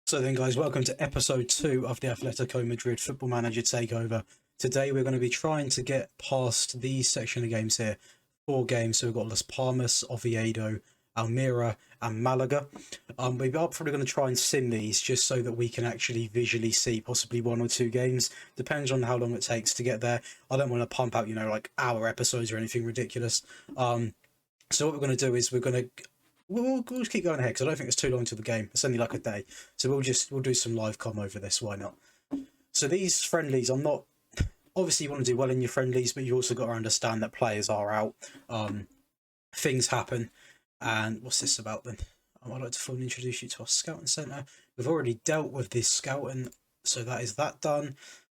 So then, guys, welcome to episode 2 of the Atletico Madrid Football Manager Takeover. Today, we're going to be trying to get past these section of games here. 4 games, so we've got Las Palmas, Oviedo, Almira, and Malaga. We are probably going to try and sim these just so that we can actually visually see possibly 1 or 2 games. Depends on how long it takes to get there. I don't want to pump out, like hour episodes or anything ridiculous. So what we're going to do is we'll just keep going ahead because I don't think it's too long to the game. It's only like a day, so we'll do some live com over this. Why not? So these friendlies, I'm not obviously you want to do well in your friendlies, but you also got to understand that players are out. Things happen, and what's this about then? I'd like to fully introduce you to our scouting centre. We've already dealt with this scouting, so that is that done.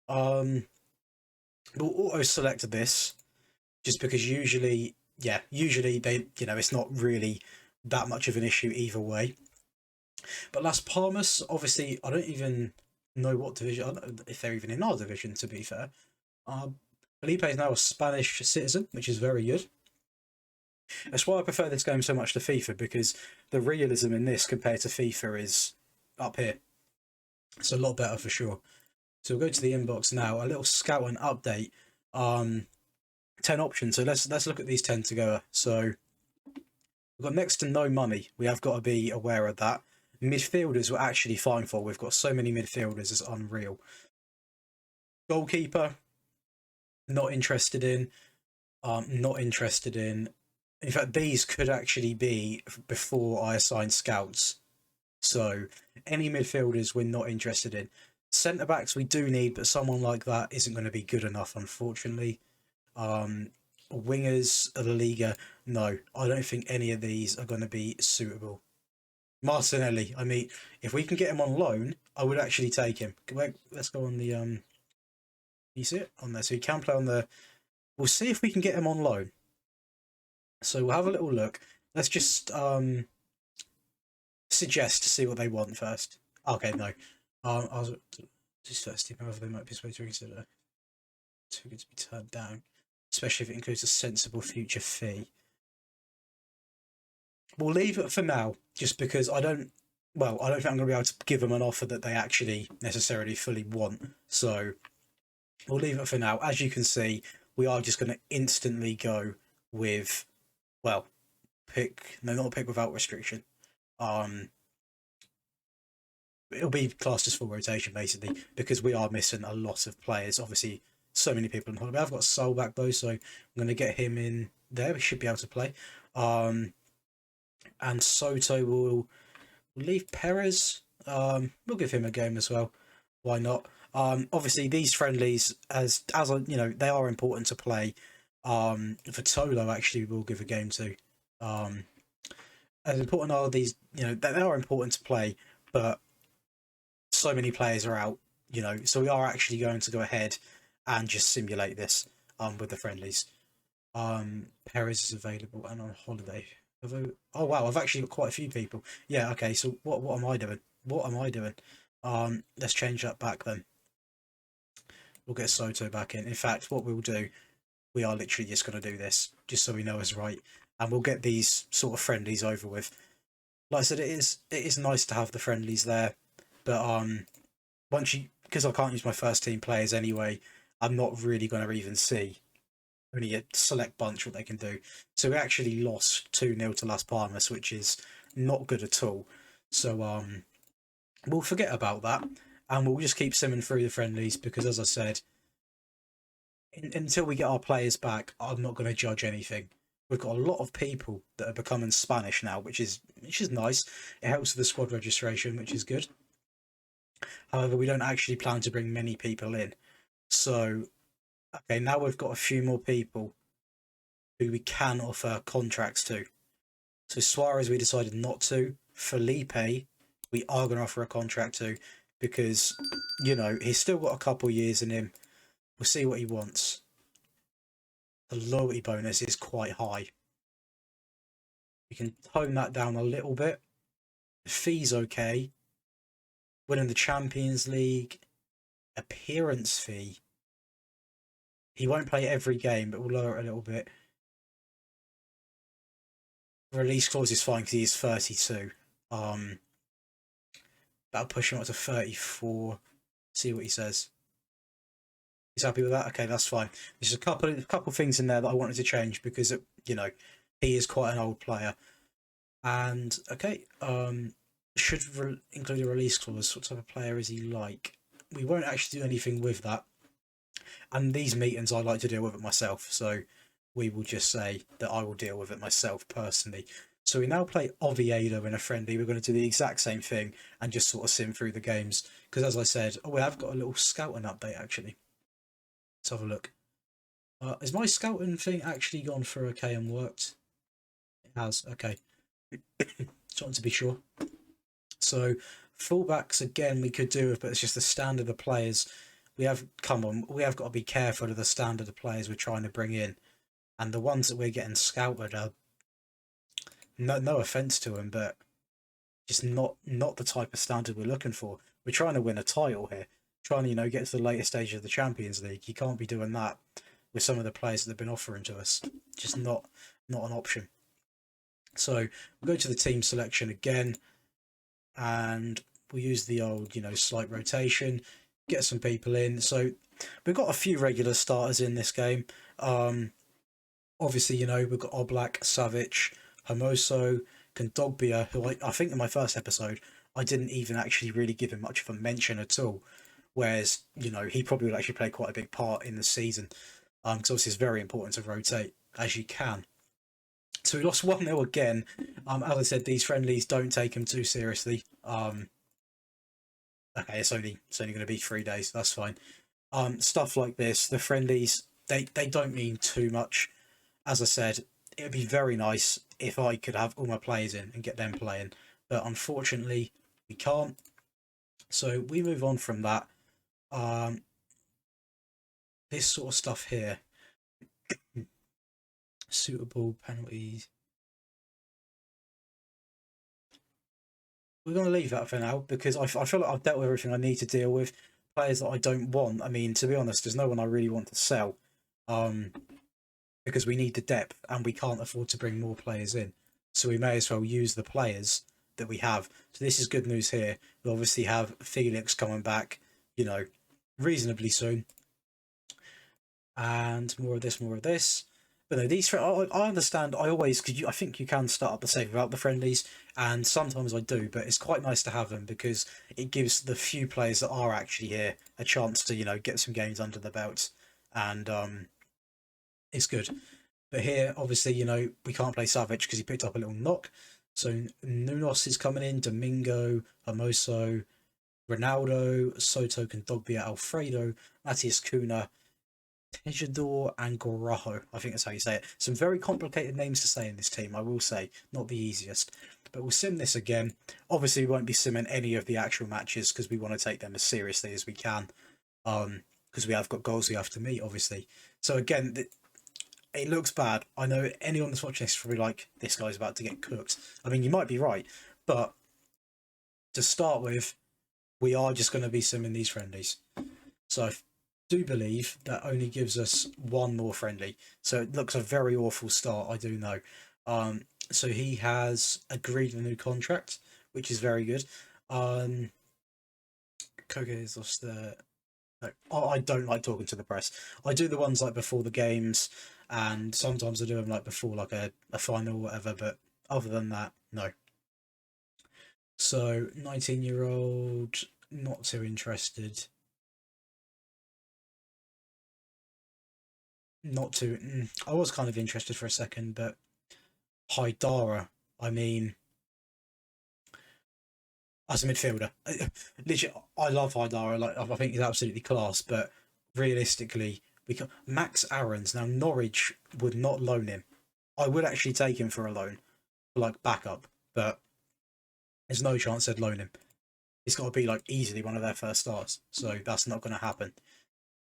We'll auto select this just because usually they, it's not really that much of an issue either way. But Las Palmas, obviously, I don't even know what division. I don't know if they're even in our division, to be fair. Felipe is now a Spanish citizen, which is very good. That's why I prefer this game so much to FIFA, because the realism in this compared to FIFA is up here. It's a lot better for sure. So we'll go to the inbox now. A little scouting update. 10 options. So let's look at these 10 together. So we've got next to no money. We have got to be aware of that. Midfielders we're actually fine for. We've got so many midfielders, it's unreal. Goalkeeper, not interested in. Not interested in. In fact, these could actually be before I assign scouts. So any midfielders we're not interested in. Centre backs we do need, but someone like that isn't going to be good enough, unfortunately. Wingers of the Liga, no, I don't think any of these are going to be suitable. Martinelli, I mean, if we can get him on loan, I would actually take him. Let's go on the you see it on there, so he can play on the. We'll see if we can get him on loan. So we'll have a little look. Let's just suggest to see what they want first. Okay, no. I'll just first team, however they might be supposed to consider. Too good to be turned down, especially if it includes a sensible future fee. We'll leave it for now, just because I don't think I'm going to be able to give them an offer that they actually necessarily fully want. So we'll leave it for now. As you can see, we are just going to instantly go with, not pick without restriction. It'll be classed as full rotation, basically, because we are missing a lot of players. Obviously, so many people on holiday. I've got Sol back, though, so I'm going to get him in there. We should be able to play. And Soto will leave Perez. We'll give him a game as well. Why not? Obviously, these friendlies, as they are important to play. For Tolo, actually, we'll give a game to. As important are these, they are important to play, but so many players are out, so we are actually going to go ahead and just simulate this with the friendlies. Perez is available and on holiday. Oh wow, I've actually got quite a few people. Yeah, okay, so what am I doing? Let's change that back then. We'll get Soto back in. In fact, what we'll do, we are literally just going to do this, just so we know it's right. And we'll get these sort of friendlies over with. Like I said, it is nice to have the friendlies there. But because I can't use my first team players anyway, I'm not really going to even see only a select bunch what they can do. So we actually lost 2-0 to Las Palmas, which is not good at all. So we'll forget about that, and we'll just keep simming through the friendlies because, as I said, until we get our players back, I'm not going to judge anything. We've got a lot of people that are becoming Spanish now, which is nice. It helps with the squad registration, which is good. However, we don't actually plan to bring many people in. So, okay, now we've got a few more people who we can offer contracts to. So Suarez, we decided not to. Felipe, we are going to offer a contract to because, he's still got a couple years in him. We'll see what he wants. The loyalty bonus is quite high. We can tone that down a little bit. The fee's okay. Winning the Champions League. Appearance fee. He won't play every game, but we'll lower it a little bit. Release clause is fine because he is 32. That'll push him up to 34. See what he says. He's happy with that? Okay, that's fine. There's a couple things in there that I wanted to change because he is quite an old player. And okay, should include a release clause. What type of player is he like? We won't actually do anything with that. And these meetings, I like to deal with it myself. So we will just say that I will deal with it myself personally. So we now play Oviedo in a friendly. We're going to do the exact same thing and just sort of sim through the games. Because as I said, we have got a little scouting update actually. Let's have a look. Is my scouting thing actually gone for okay and worked? It has, okay. Just wanted to be sure. So fullbacks again we could do it, but it's just the standard of players. We have got to be careful of the standard of players we're trying to bring in, and the ones that we're getting scouted are no offense to them, but just not the type of standard we're looking for. We're trying to win a title here, trying to get to the later stage of the Champions League. You can't be doing that with some of the players that they've been offering to us. Just not an option. So we'll go to the team selection again, and we'll use the old, slight rotation, get some people in. So we've got a few regular starters in this game. Obviously, we've got Oblak, Savic, Hermoso, Kondogbia, who I think in my first episode, I didn't even actually really give him much of a mention at all. Whereas, he probably will actually play quite a big part in the season. Because obviously it's very important to rotate as you can. So we lost 1-0 again. As I said, these friendlies, don't take them too seriously. Okay, it's only going to be 3 days. That's fine. Stuff like this, the friendlies, they don't mean too much. As I said, it would be very nice if I could have all my players in and get them playing. But unfortunately, we can't. So we move on from that. This sort of stuff here. Suitable penalties. We're going to leave that for now because I feel like I've dealt with everything I need to deal with. Players that I don't want. I mean, to be honest, there's no one I really want to sell. Because we need the depth and we can't afford to bring more players in. So we may as well use the players that we have. So this is good news here. We obviously have Felix coming back, reasonably soon. And more of this. But no, these I understand. I think you can start up the save without the friendlies, and sometimes I do. But it's quite nice to have them because it gives the few players that are actually here a chance to get some games under the belt, and it's good. But here, obviously, we can't play Savic because he picked up a little knock. So Nunos is coming in, Domingo, Hermoso, Ronaldo, Soto, Kondogbia, Alfredo, Matias Cunha, Tejador and Garajo. I think that's how you say it. Some very complicated names to say in this team, I will say. Not the easiest. But we'll sim this again. Obviously, we won't be simming any of the actual matches because we want to take them as seriously as we can. Because we have got goals we have to meet, obviously. So again, it looks bad. I know anyone that's watching this is probably like, this guy's about to get cooked. I mean, you might be right. But to start with, we are just going to be simming these friendlies. So I do believe that only gives us one more friendly. So it looks a very awful start, I do know. So he has agreed a new contract, which is very good. Koge is lost the... I don't like talking to the press. I do the ones like before the games, and sometimes I do them like before like a final or whatever, but other than that, no. So 19-year-old, not too interested. I was kind of interested for a second, but Haidara, I mean, as a midfielder, literally, I love Haidara. Like, I think he's absolutely class, but realistically, Max Aarons. Now, Norwich would not loan him. I would actually take him for a loan, for like backup, but there's no chance they'd loan him. It's got to be like easily one of their first starts, so that's not going to happen.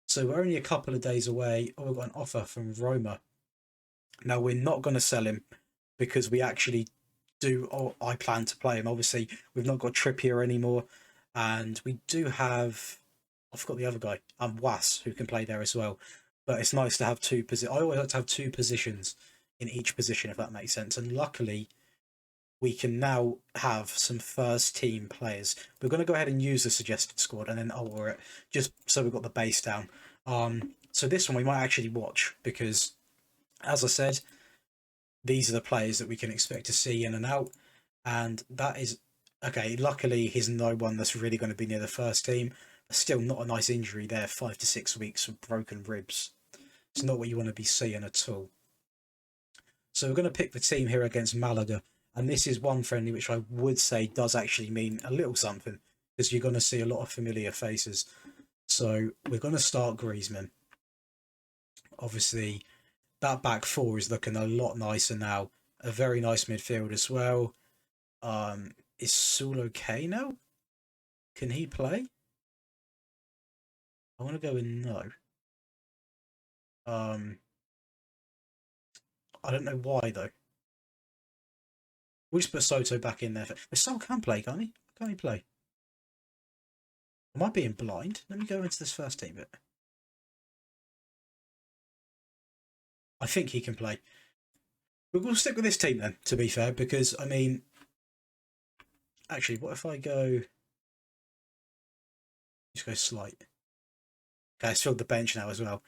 So we're only a couple of days away. Oh, we've got an offer from Roma. Now, we're not going to sell him because we actually I plan to play him. Obviously, we've not got Trippier anymore. And we do have... I forgot the other guy. Was, who can play there as well. But it's nice to have two positions. I always like to have two positions in each position, if that makes sense. And luckily, we can now have some first team players. We're going to go ahead and use the suggested squad and then alter it just so we've got the base down. So this one we might actually watch because, as I said, these are the players that we can expect to see in and out, and that is okay. Luckily, he's no one that's really going to be near the first team. Still, not a nice injury there. 5 to 6 weeks of broken ribs. It's not what you want to be seeing at all. So we're going to pick the team here against Malaga. And this is one friendly which I would say does actually mean a little something, because you're going to see a lot of familiar faces. So we're going to start Griezmann. Obviously, that back four is looking a lot nicer now. A very nice midfield as well. Is Saul okay now? Can he play? I want to go with no. I don't know why though. We just put Soto back in there. But Saul can play, can't he? Can't he play? Am I being blind? Let me go into this first team bit. I think he can play. But we'll stick with this team then, to be fair, because, I mean... Actually, what if I go... Just go slight. Okay, it's filled the bench now as well.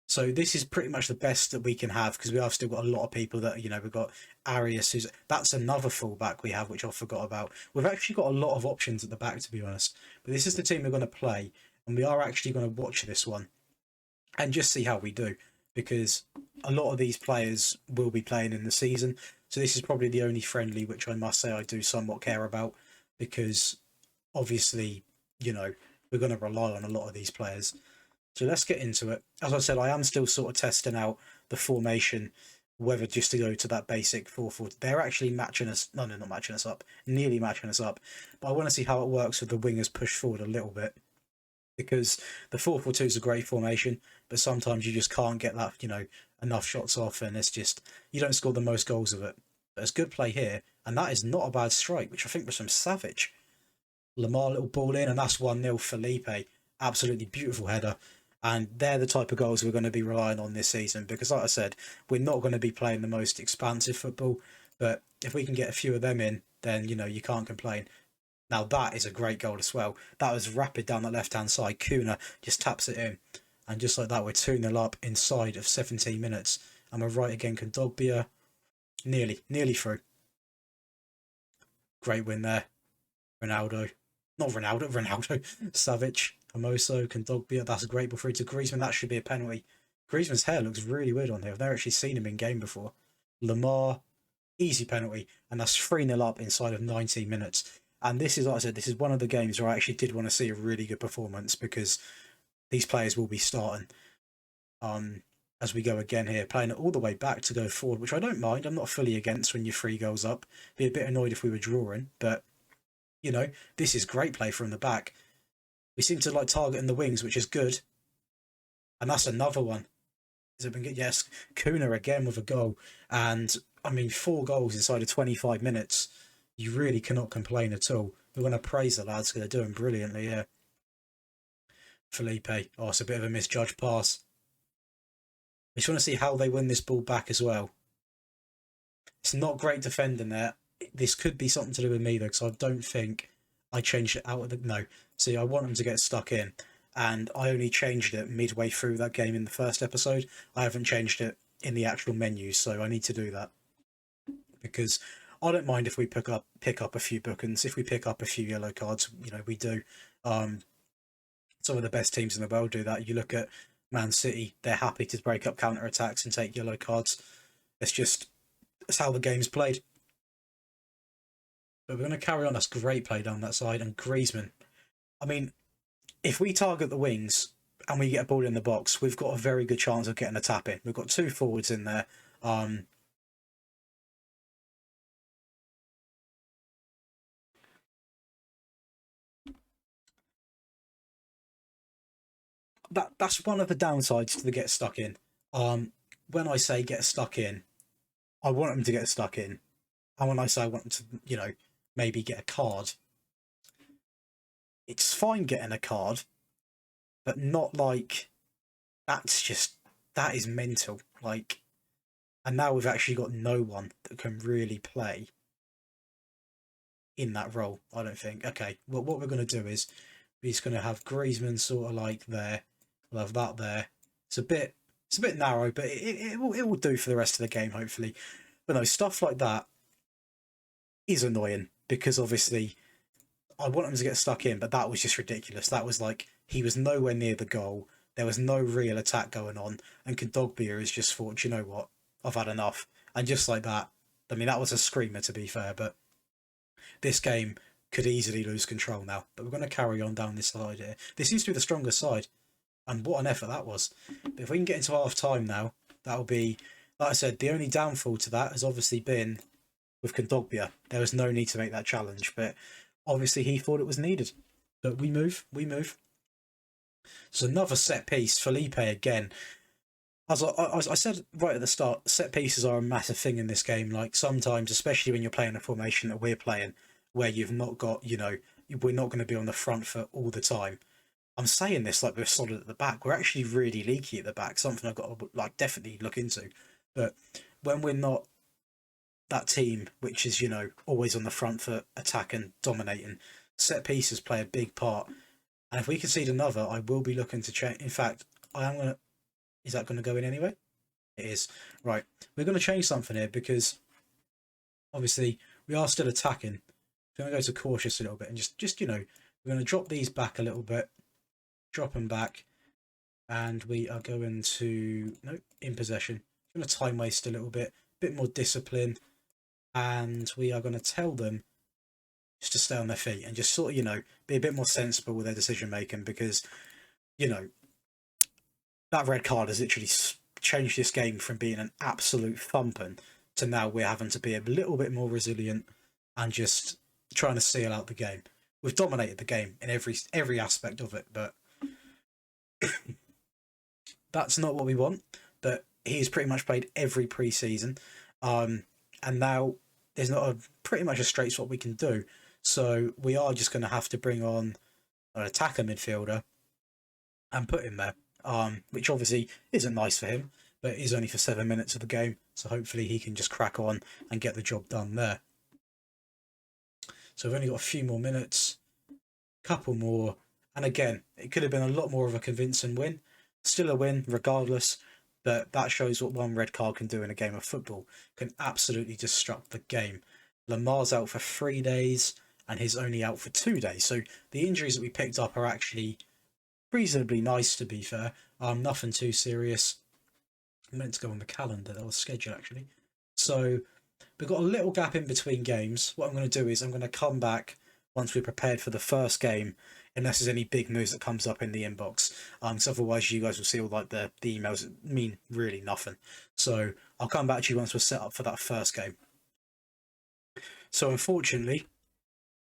So this is pretty much the best that we can have, because we have still got a lot of people that, you know, we've got Arias, who's... That's another fullback we have, which I forgot about. We've actually got a lot of options at the back, to be honest. But this is the team we're going to play, and we are actually going to watch this one and just see how we do, because a lot of these players will be playing in the season. So this is probably the only friendly which I must say I do somewhat care about, because obviously, you know, we're going to rely on a lot of these players. So let's get into it. As I said, I am still sort of testing out the formation, whether just to go to that basic 4-4. They're actually matching us. No, they're not matching us up. Nearly matching us up. But I want to see how it works with the wingers pushed forward a little bit. Because the 4-4-2 is a great formation, but sometimes you just can't get that, you know, enough shots off, and it's just, you don't score the most goals of it. But it's good play here, and that is not a bad strike, which I think was from Savage. Lamar, little ball in, and that's 1-0 Felipe. Absolutely beautiful header. And they're the type of goals we're going to be relying on this season, because like I said, we're not going to be playing the most expansive football, but if we can get a few of them in, then, you know, you can't complain. Now that is a great goal as well. That was rapid down the left-hand side. Kuna just taps it in. And just like that, we're 2-0 up inside of 17 minutes. And we're right again, Kondogbia. Nearly through. Great win there. Ronaldo. Not Ronaldo, Ronaldo. Savage, Hermoso, Kondogbia. That's a great ball through to Griezmann. That should be a penalty. Griezmann's hair looks really weird on here. I've never actually seen him in game before. Lamar. Easy penalty. And that's 3-0 up inside of 19 minutes. And this is, like I said, this is one of the games where I actually did want to see a really good performance, because these players will be starting as we go again here, playing it all the way back to go forward, which I don't mind. I'm not fully against when you're 3 goals up. Be a bit annoyed if we were drawing, but, you know, this is great play from the back. We seem to like targeting the wings, which is good. And that's another one. Has it been good? Yes, Kuna again with a goal. And, I mean, 4 goals inside of 25 minutes. You really cannot complain at all. We're going to praise the lads because they're doing brilliantly here. Felipe. Oh, it's a bit of a misjudged pass. I just want to see how they win this ball back as well. It's not great defending there. This could be something to do with me, though, because I don't think I changed it out of the... No. See, I want them to get stuck in. And I only changed it midway through that game in the first episode. I haven't changed it in the actual menu, so I need to do that. Because... I don't mind if we pick up a few bookings, if we pick up a few yellow cards, you know, we do. Some of the best teams in the world do that. You look at Man City, they're happy to break up counter-attacks and take yellow cards. It's how the game's played. But we're going to carry on. That's great play down that side. And Griezmann, I mean, if we target the wings and we get a ball in the box, we've got a very good chance of getting a tap in. We've got 2 forwards in there. That's one of the downsides to the get stuck in. When I say get stuck in, I want them to get stuck in. And when I say I want them to, you know, maybe get a card, it's fine getting a card, but not like, that is mental. Like, and now we've actually got no one that can really play. in that role, I don't think. Okay, well, what we're going to do is we're just going to have Griezmann sort of like there. We'll have that there. It's a bit narrow, but it will do for the rest of the game, hopefully. But no, stuff like that is annoying because obviously I want him to get stuck in, but that was just ridiculous. That was like he was nowhere near the goal. There was no real attack going on, and Kondogbia has just thought, you know what, I've had enough. And just like that, I mean, that was a screamer to be fair, but this game could easily lose control now. But we're going to carry on down this side here. This seems to be the stronger side, and what an effort that was. But if we can get into half time now, that'll be, like I said, the only downfall to that has obviously been with Kondogbia. There was no need to make that challenge, but obviously he thought it was needed. But we move. So another set piece, Felipe again. As I said right at the start, set pieces are a massive thing in this game. Like sometimes, especially when you're playing a formation that we're playing, where you've not got, we're not going to be on the front foot all the time. I'm saying this like we're solid at the back. We're actually really leaky at the back. Something I've got to definitely look into. But when we're not that team, which is always on the front foot, attacking, dominating, set pieces play a big part. And if we concede another, I will be looking to change. In fact, I am gonna. Is that going to go in anyway? It is. Right. We're going to change something here because obviously we are still attacking. We're going to go to cautious a little bit and just we're going to drop these back a little bit. Drop them back. And we are going to, in possession. Going to time waste a little bit more discipline. And we are going to tell them just to stay on their feet and just sort of, be a bit more sensible with their decision making because, that red card has literally changed this game from being an absolute thumping to now we're having to be a little bit more resilient and just trying to seal out the game. We've dominated the game in every aspect of it, but that's not what we want. But he's pretty much played every pre-season, and now there's not pretty much a straight swap we can do. So we are just going to have to bring on an attacker midfielder and put him there. Which obviously isn't nice for him, but is only for 7 minutes of the game, so hopefully he can just crack on and get the job done there. So we've only got a few more minutes, couple more, and again, it could have been a lot more of a convincing win. Still a win, regardless, but that shows what one red card can do in a game of football. Can absolutely disrupt the game. Lamar's out for 3 days, and he's only out for 2 days, so the injuries that we picked up are actually reasonably nice, to be fair. Nothing too serious. I meant to go on the calendar. That was scheduled, actually. So we've got a little gap in between games. What I'm going to do is I'm going to come back once we're prepared for the first game, unless there's any big news that comes up in the inbox. So otherwise, you guys will see all the emails that mean really nothing. So I'll come back to you once we're set up for that first game. So unfortunately,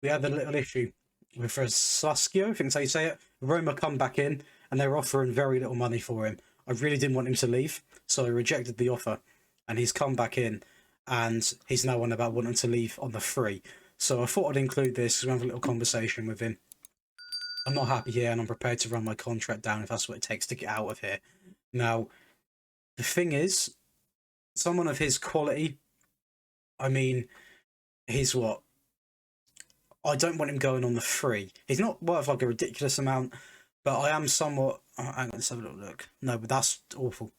we had a little issue with Saskia, I think that's how you say it. Roma come back in and they were offering very little money for him. I really didn't want him to leave, so I rejected the offer. And he's come back in and he's now on about wanting to leave on the free. So I thought I'd include this because we have a little conversation with him. I'm not happy here and I'm prepared to run my contract down if that's what it takes to get out of here. Now, the thing is, someone of his quality, I mean, he's what? I don't want him going on the free. He's not worth like a ridiculous amount, but I am somewhat... Oh, hang on, let's have a little look. No, but that's awful.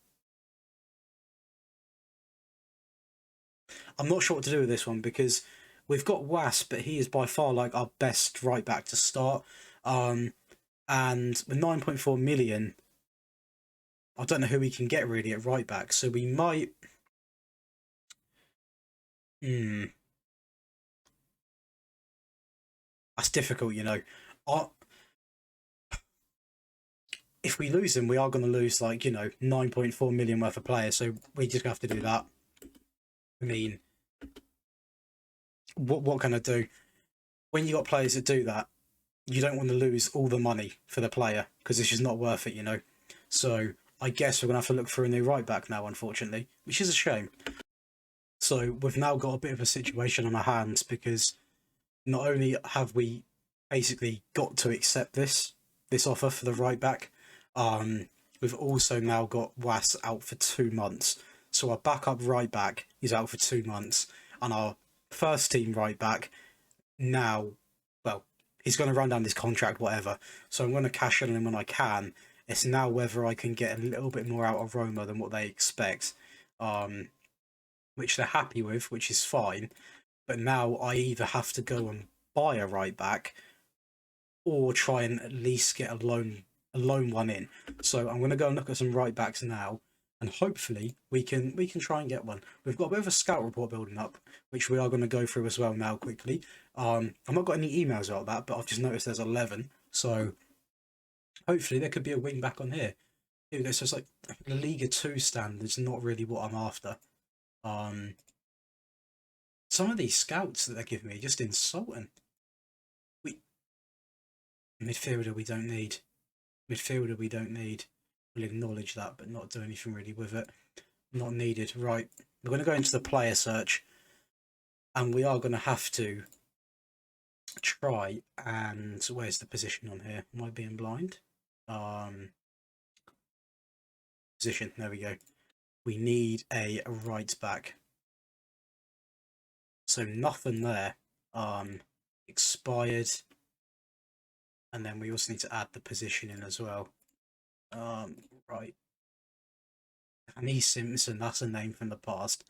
I'm not sure what to do with this one because we've got Wasp, but he is by far like our best right back to start. And with 9.4 million, I don't know who we can get really at right back. So we might... That's difficult, if we lose him, we are going to lose 9.4 million worth of players. So we just have to do that. I mean, what can I do? When you got players that do that, you don't want to lose all the money for the player because it's just not worth it, So I guess we're going to have to look for a new right back now, unfortunately, which is a shame. So we've now got a bit of a situation on our hands because not only have we basically got to accept this offer for the right back, we've also now got Was out for 2 months. So our backup right back is out for 2 months, and our first team right back, now, well, he's going to run down his contract, whatever. So I'm going to cash in on him when I can. It's now whether I can get a little bit more out of Roma than what they expect, which they're happy with, which is fine. But now I either have to go and buy a right back or try and at least get a loan one in. So I'm going to go and look at some right backs now, and hopefully we can try and get one. We've got a bit of a scout report building up, which we are going to go through as well now quickly. I've not got any emails about that, but I've just noticed there's 11. So hopefully there could be a wing back on here. Here we go. So it's like the Liga 2 standards, not really what I'm after. Some of these scouts that they give me are just insulting. Midfielder we don't need. Midfielder we don't need. We'll acknowledge that, but not do anything really with it. Not needed. Right. We're going to go into the player search, and we are going to have to try and... Where's the position on here? Am I being blind? Position. There we go. We need a right back. So nothing there. Expired. And then we also need to add the position in as well. Right. Annie Simpson, that's a name from the past.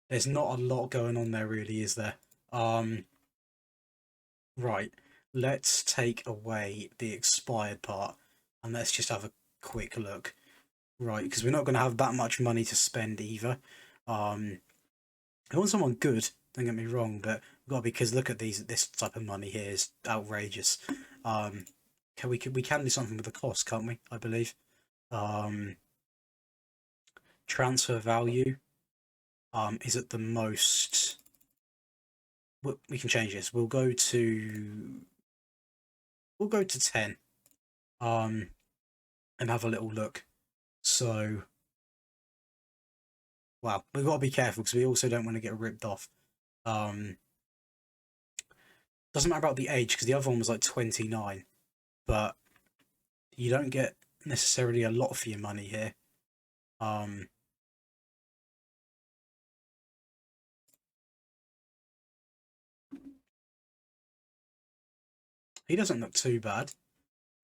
There's not a lot going on there really, is there? Right. Let's take away the expired part and let's just have a quick look. Right, because we're not going to have that much money to spend either. I want someone good, don't get me wrong, but we've got to, because look at this type of money here is outrageous. We can do something with the cost, can't we? I believe. Transfer value is at the most. We can change this. We'll go to 10. And have a little look. So, wow, we've got to be careful because we also don't want to get ripped off. Doesn't matter about the age because the other one was like 29, but you don't get necessarily a lot for your money here. He doesn't look too bad.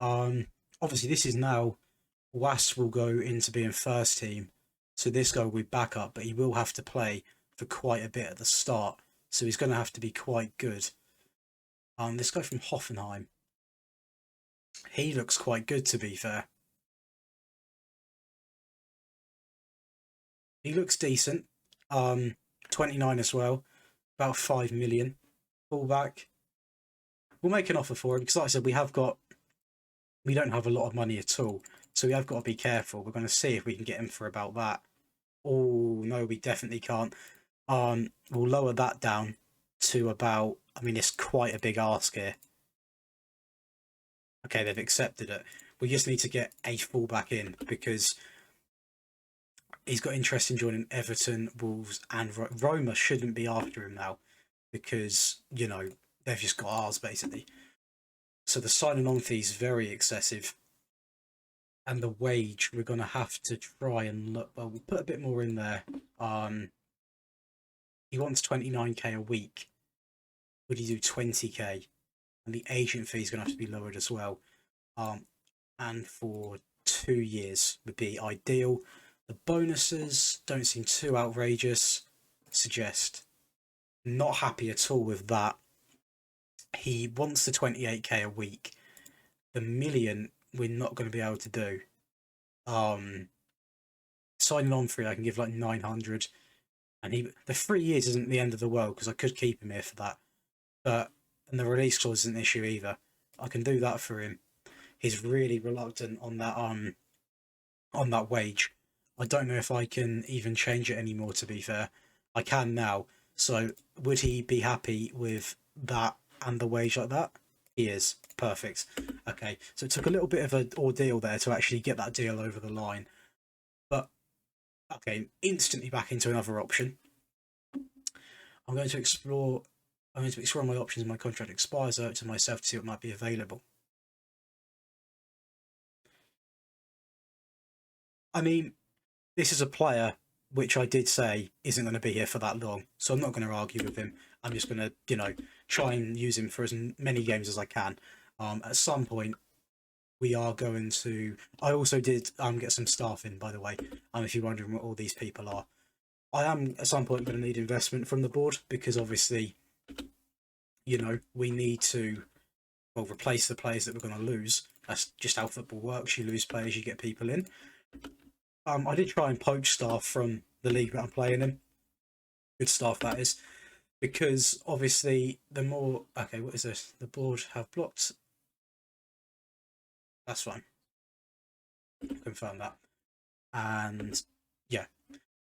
Obviously this is now Was will go into being first team, so this guy will be backup, but he will have to play for quite a bit at the start, so he's going to have to be quite good. This guy from Hoffenheim, he looks quite good to be fair. He looks decent. 29 as well, about 5 million. Fullback. We'll make an offer for him because, like I said, we don't have a lot of money at all, so we have got to be careful. We're going to see if we can get him for about that. Oh no, we definitely can't. We'll lower that down to about. I mean, it's quite a big ask here. Okay, they've accepted it. We just need to get a fullback in because he's got interest in joining Everton, Wolves, and Roma shouldn't be after him now because they've just got ours basically. So the signing on fee is very excessive. And the wage, we're going to have to try and look. Well, we'll put a bit more in there. He wants 29k a week. Would he do 20k? And the agent fee is going to have to be lowered as well. And for 2 years would be ideal. The bonuses don't seem too outrageous. Suggest not happy at all with that. He wants the 28k a week. The million we're not going to be able to do. Signing on free, I can give like 900, and the 3 years isn't the end of the world because I could keep him here for that. And the release clause isn't an issue either. I can do that for him. He's really reluctant on that wage. I don't know if I can even change it anymore. To be fair, I can now. So would he be happy with that and the wage like that? He is. Perfect. Okay, so it took a little bit of an ordeal there to actually get that deal over the line. But, okay, instantly back into another option. I'm going to explore my options when my contract expires. I owe it to myself to see what might be available. I mean, this is a player which I did say isn't going to be here for that long, so I'm not going to argue with him. I'm just going to, try and use him for as many games as I can. At some point, we are going to. I also did get some staff in, by the way. If you're wondering what all these people are, I am at some point going to need investment from the board because obviously, we need to replace the players that we're going to lose. That's just how football works. You lose players, you get people in. I did try and poach staff from the league that I'm playing in. Good staff, that is. Because obviously, the more... Okay, what is this? The board have blocked. That's fine. Confirm that. And yeah.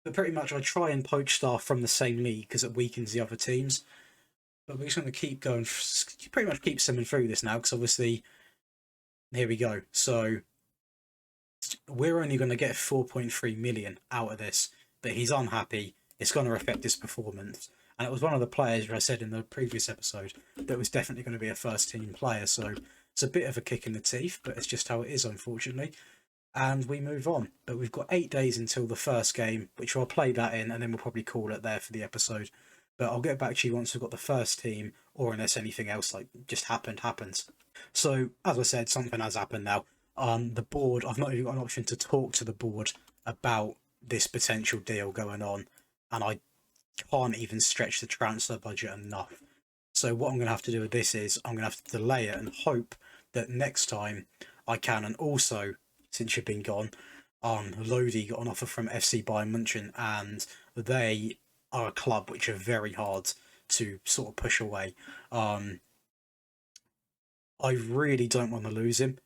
But pretty much I try and poach staff from the same league because it weakens the other teams. But we're just going to keep going, pretty much keep simming through this now because obviously, here we go. So we're only going to get 4.3 million out of this, but he's unhappy. It's going to affect his performance. And it was one of the players, I said in the previous episode, that was definitely going to be a first team player. So it's a bit of a kick in the teeth, but it's just how it is, unfortunately. And we move on. But we've got 8 days until the first game, which I'll play that in, and then we'll probably call it there for the episode. But I'll get back to you once we've got the first team, or unless anything else just happens. So, as I said, something has happened now. The board, I've not even got an option to talk to the board about this potential deal going on, and I can't even stretch the transfer budget enough. So what I'm going to have to do with this is I'm going to have to delay it and hope that next time I can. And also, since you've been gone, Lodi got an offer from FC Bayern München, and they are a club which are very hard to sort of push away. I really don't want to lose him.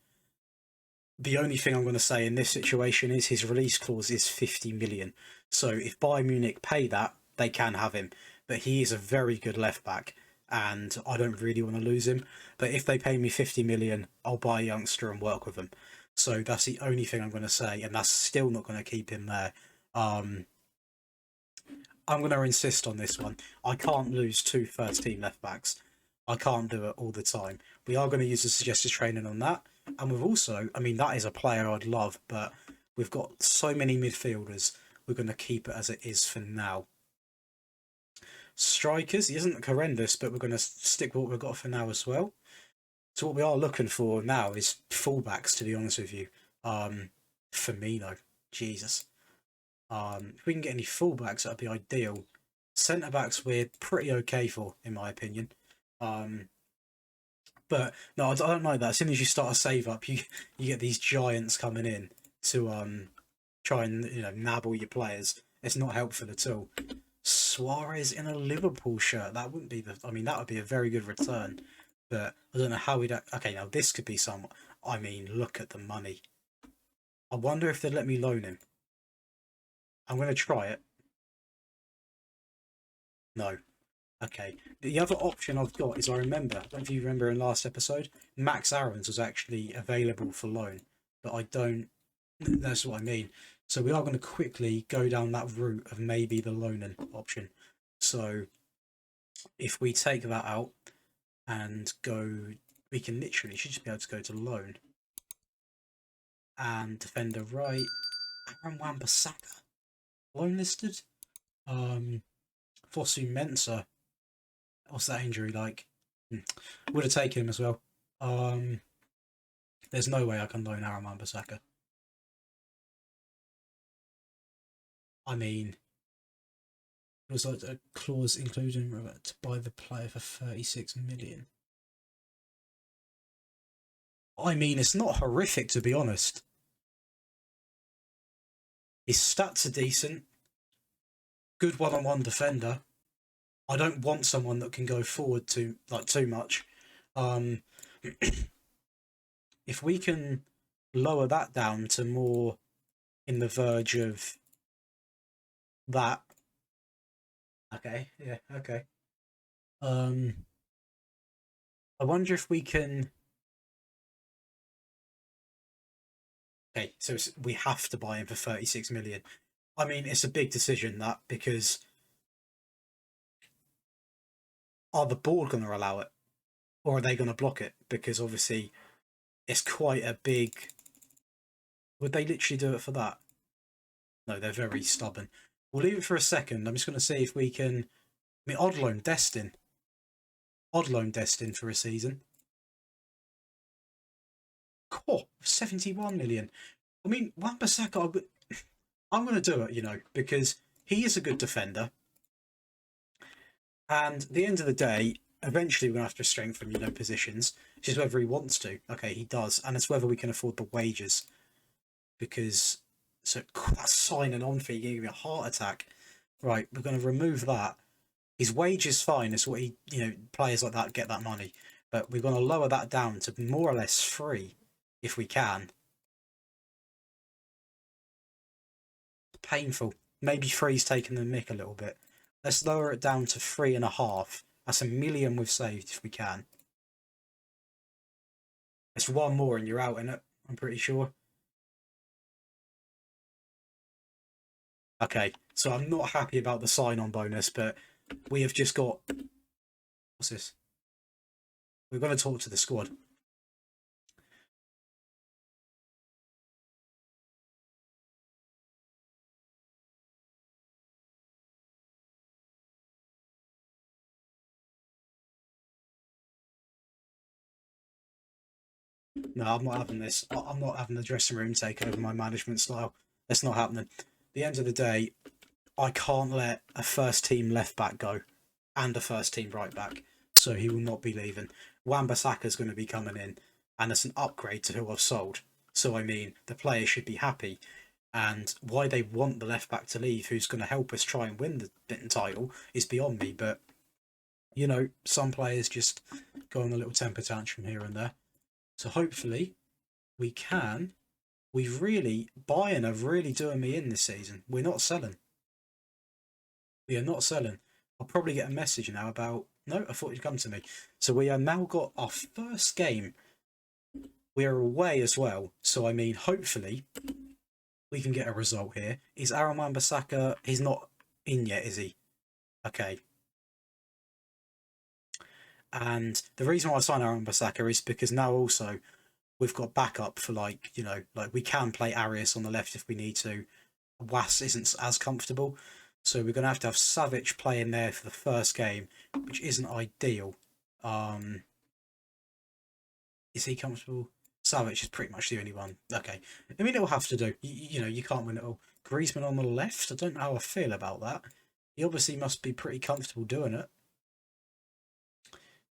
The only thing I'm going to say in this situation is his release clause is 50 million. So if Bayern Munich pay that, they can have him. But he is a very good left back, and I don't really want to lose him. But if they pay me 50 million, I'll buy a youngster and work with him. So that's the only thing I'm going to say, and that's still not going to keep him there. I'm going to insist on this one. I can't lose 2 first-team left-backs. I can't do it all the time. We are going to use the suggested training on that. And we've also, that is a player I'd love, but we've got so many midfielders, we're going to keep it as it is for now. Strikers, he isn't horrendous, but we're going to stick with what we've got for now as well. So what we are looking for now is fullbacks, to be honest with you. Firmino, Jesus. If we can get any fullbacks, that'd be ideal. Centre-backs we're pretty okay for, in my opinion. But no, I don't like that. As soon as you start a save up, you get these giants coming in to try and nab all your players. It's not helpful at all. Suarez in a Liverpool shirt. That wouldn't be that would be a very good return. But I don't know how we'd. Okay, now this could be some. Look at the money. I wonder if they'd let me loan him. I'm going to try it. No. Okay. The other option I've got is I don't know if you remember in last episode, Max Aarons was actually available for loan, but I don't. That's what I mean. So we are going to quickly go down that route of maybe the loaning option. So if we take that out and go, we can literally should just be able to go to loan and defender right. Aaron Wan-Bissaka loan listed. Fosu Mensah. What's that injury like? Would have taken him as well. There's no way I can loan Aaron Wan-Bissaka. It was like a clause including to buy the player for 36 million. It's not horrific, to be honest. His stats are decent. Good one-on-one defender. I don't want someone that can go forward too much. If we can lower that down to more in the verge of that. Okay, yeah, okay. I wonder if we can. Okay, so we have to buy him for 36 million. It's a big decision that, because are the board going to allow it, or are they going to block it? Because obviously, it's quite a big. Would they literally do it for that? No, they're very stubborn. We'll leave it for a second. I'm just going to see if we can. Odd loan, Destin. Odd loan destined for a season. Cool, 71 million. I mean, Wan-Bissaka, I'm going to do it, because he is a good defender. And at the end of the day, eventually we're going to have to strengthen, positions. It's just whether he wants to. Okay, he does. And it's whether we can afford the wages. Because, so that's signing on fee, giving me a heart attack. Right, we're going to remove that. His wage is fine. It's what players like that get that money. But we're going to lower that down to more or less free, if we can. Painful. Maybe three's taking the mick a little bit. Let's lower it down to 3.5. That's $1 million we've saved if we can. It's one more and you're out in it, I'm pretty sure. Okay, so I'm not happy about the sign-on bonus, but we have just got... What's this? We're going to talk to the squad. No, I'm not having this. I'm not having the dressing room take over my management style. That's not happening. At the end of the day, I can't let a first team left back go and a first team right back. So he will not be leaving. Wan-Bissaka is going to be coming in, and it's an upgrade to who I've sold. So I mean, the players should be happy. And why they want the left back to leave, who's going to help us try and win the title, is beyond me. But some players just go on a little temper tantrum here and there. So hopefully we can. Bayern are really doing me in this season. We're not selling. We are not selling. I'll probably get a message now about... No, I thought you'd come to me. So we have now got our first game. We are away as well. So, I mean, hopefully we can get a result here. Is Aaron Wan-Bissaka... He's not in yet, is he? Okay. And the reason why I signed Aaron Wan-Bissaka is because now also we've got backup for we can play Arias on the left if we need to. Was isn't as comfortable. So we're going to have Savic playing there for the first game, which isn't ideal. Is he comfortable? Savic is pretty much the only one. Okay. I mean, it'll have to do. You can't win it all. Griezmann on the left? I don't know how I feel about that. He obviously must be pretty comfortable doing it.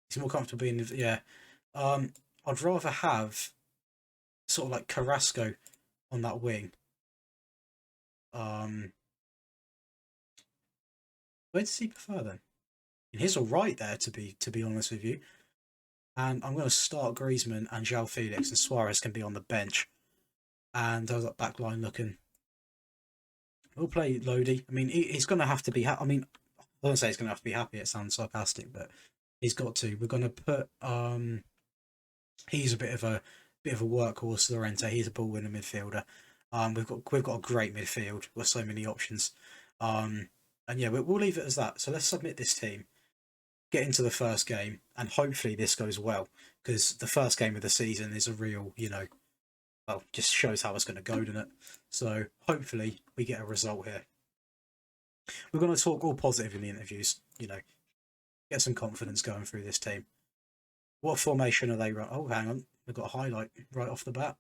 He's more comfortable being... Yeah. I'd rather have sort of like Carrasco on that wing. Where does he prefer then? And he's all right there, to be honest with you. And I'm going to start Griezmann and João Felix, and Suarez can be on the bench. And how's that back line looking? We'll play Lodi. I mean, he's going to have to be... I mean, I don't say he's going to have to be happy. It sounds sarcastic, but he's got to. We're going to put... he's a bit of a workhorse, Llorente. He's a ball-winning midfielder. We've got a great midfield with so many options. And yeah, we'll leave it as that. So let's submit this team, get into the first game, and hopefully this goes well, because the first game of the season is a real, well, just shows how it's going to go, doesn't it? So hopefully we get a result here. We're going to talk all positive in the interviews, get some confidence going through this team. What formation are they running? Oh, hang on. We've got a highlight right off the bat.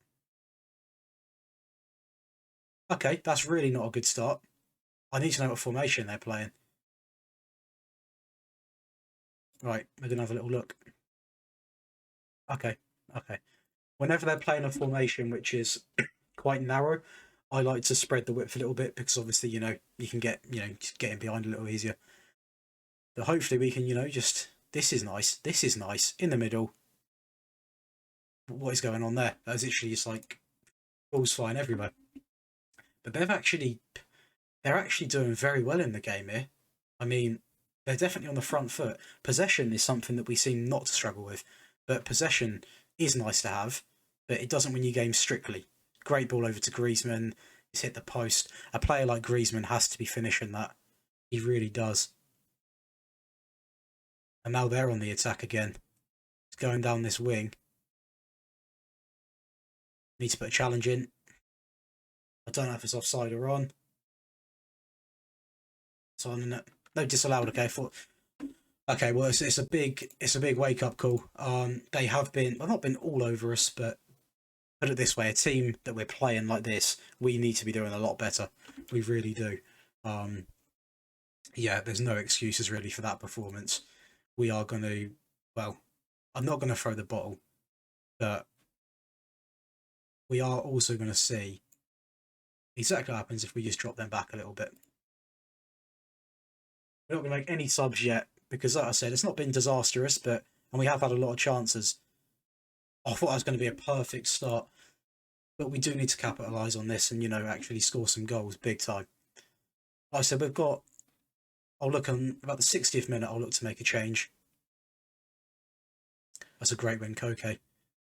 Okay, that's really not a good start. I need to know what formation they're playing. Right, we're going to have a little look. Okay. Whenever they're playing a formation which is quite narrow, I like to spread the width a little bit, because obviously, you can get in behind a little easier. But hopefully we can, just... This is nice. This is nice. In the middle. What is going on there? That is literally just like balls flying everywhere. But they're actually doing very well in the game here. I mean, they're definitely on the front foot. Possession is something that we seem not to struggle with. But possession is nice to have, but it doesn't win you games strictly. Great ball over to Griezmann. He's hit the post. A player like Griezmann has to be finishing that. He really does. And now they're on the attack again. It's going down this wing. Need to put a challenge in. I don't know if it's offside or on. It's on, isn't it? No, disallowed. Okay, Okay, well, it's a big wake up call. They have been, well, not been all over us, but put it this way: a team that we're playing like this, we need to be doing a lot better. We really do. Um, yeah, there's no excuses really for that performance. We are going to, well, I'm not going to throw the bottle, but we are also going to see exactly what happens if we just drop them back a little bit. We're not going to make any subs yet because, like I said, it's not been disastrous, but and we have had a lot of chances. I thought that was going to be a perfect start, but we do need to capitalise on this and actually score some goals big time. Like I said, we've got. I'll look on about the 60th minute. I'll look to make a change. That's a great win, Koke.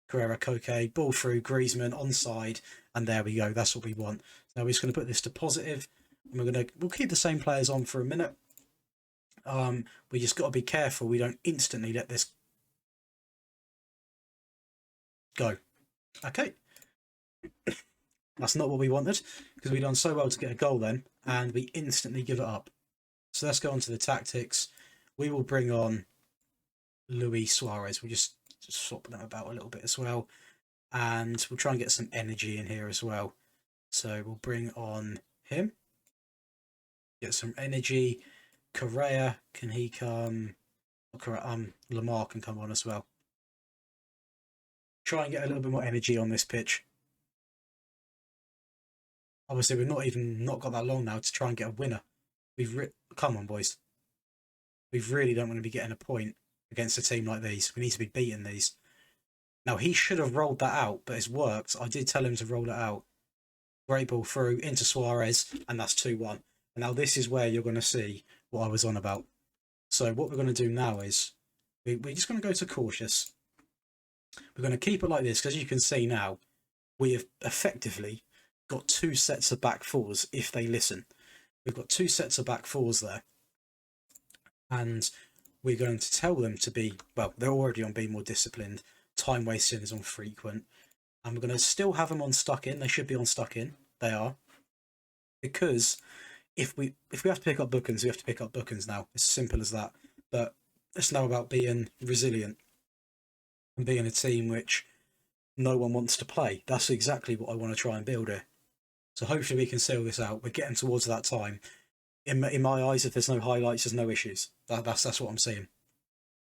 Carrera, Koke, ball through, Griezmann onside, and there we go. That's what we want. Now we're just going to put this to positive, and we'll keep the same players on for a minute. We just got to be careful we don't instantly let this go. Okay, that's not what we wanted because we done so well to get a goal then, and we instantly give it up. So let's go on to the tactics. We will bring on Luis Suarez. We'll just swap them about a little bit as well, and we'll try and get some energy in here as well. So we'll bring on him, get some energy. Correa, can he come? Lamar can come on as well. Try and get a little bit more energy on this pitch. Obviously, we've not got that long now to try and get a winner. Come on, boys. We really don't want to be getting a point against a team like these. We need to be beating these. Now, he should have rolled that out, but it's worked. I did tell him to roll it out. Great ball through into Suarez, and that's 2-1. And now this is where you're going to see what I was on about. So what we're going to do now is we're just going to go to cautious. We're going to keep it like this because you can see now we have effectively got 2 sets of back fours if they listen. We've got 2 sets of back fours there. And we're going to tell them to be, well, they're already on being more disciplined. Time wasting is on frequent. And we're going to still have them on stuck in. They should be on stuck in. They are. Because if we have to pick up bookings, we have to pick up bookings now. It's simple as that. But it's now about being resilient and being a team which no one wants to play. That's exactly what I want to try and build here. So hopefully we can sail this out. We're getting towards that time. In my eyes, if there's no highlights, there's no issues. That's what I'm seeing.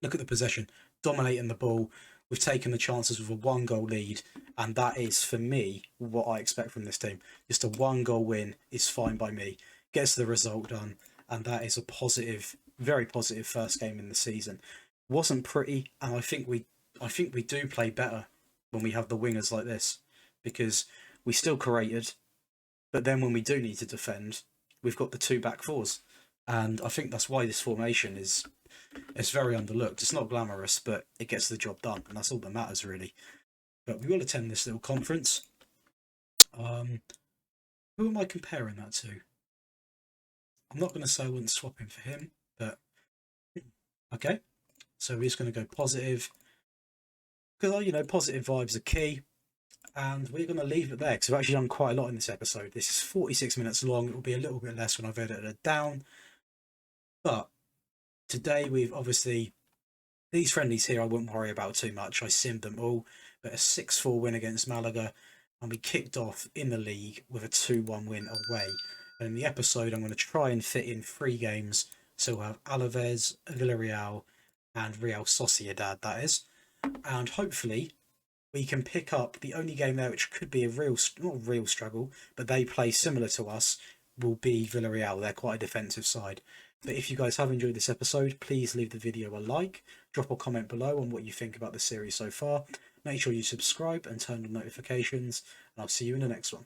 Look at the possession, dominating the ball. We've taken the chances with a 1-goal lead, and that is, for me, what I expect from this team. Just a 1-goal win is fine by me. Gets the result done, and that is a positive, very positive first game in the season. Wasn't pretty, and I think we do play better when we have the wingers like this, because we still created, but then when we do need to defend, we've got the 2 back fours, and I think that's why this formation is very underlooked. It's not glamorous, but it gets the job done, and that's all that matters really. But we will attend this little conference. Who am I comparing that to? I'm not going to say I wouldn't swap him for him, but okay. So we're just going to go positive because positive vibes are key. And we're going to leave it there because we've actually done quite a lot in this episode. This is 46 minutes long. It will be a little bit less when I've edited it down. But today we've obviously, these friendlies here I wouldn't worry about too much. I simmed them all. But a 6-4 win against Malaga. And we kicked off in the league with a 2-1 win away. And in the episode I'm going to try and fit in 3 games. So we'll have Alaves, Villarreal and Real Sociedad, that is. And hopefully we can pick up the only game there which could be a not a real struggle, but they play similar to us, will be Villarreal. They're quite a defensive side. But if you guys have enjoyed this episode, please leave the video a like, drop a comment below on what you think about the series so far. Make sure you subscribe and turn on notifications, and I'll see you in the next one.